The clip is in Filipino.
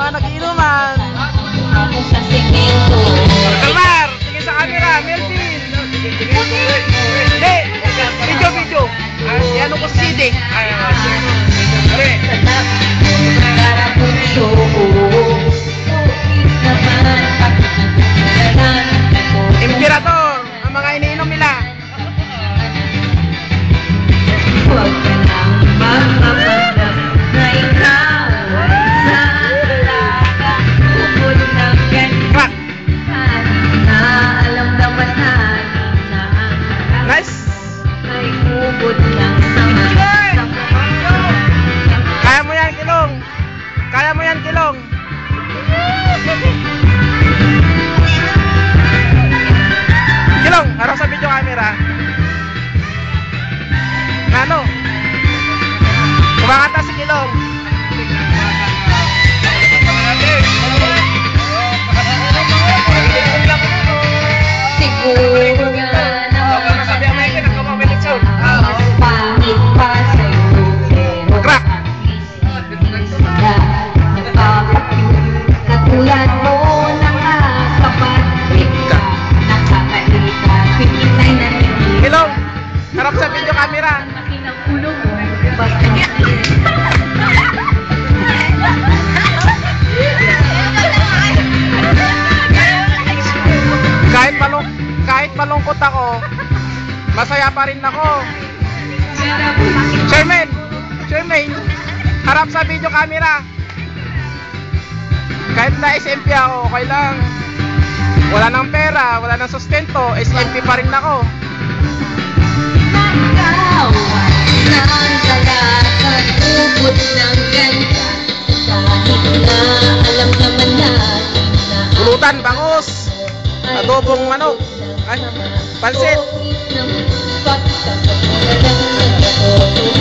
mga nagiinuman. Sa segmento. Kalmar, tingin sa camera, Melvin. Hindi, video. Yan ko sa CD. Imperator, ang mga iniinom nila. Huwag ka nang magpapanggap na ikaw ay sasalaga. Ubod ng ganito. Crack. Na alam naman natin na ang lahat Nice. ay ubod ng sama. Kaya mo yan, Kilong. Kaya mo yan, Kilong. Kilong, harap sa video camera. Ano? Kumakanta si Kilong. Siguro nga naman pangit pa sa'yo, pero Crack. at least hindi sila nakakapit. Katulad mo ng kapalit ka, nakakaita, pinitay na hindi. Kilong, harap sa video camera. Laki ng ulo mo, basta Kahit malungkot ako, masaya pa rin ako. Shermaine, harap sa video camera. Kahit na SMP ako, okay lang. Wala nang pera, wala nang sustento, SMP pa rin ako. nagkawan ng kalakad, ubod ng ganda. Kahit na alam naman natin na Pulutan, bangus, adobong manok, ay, pansit. ng pagkakataon.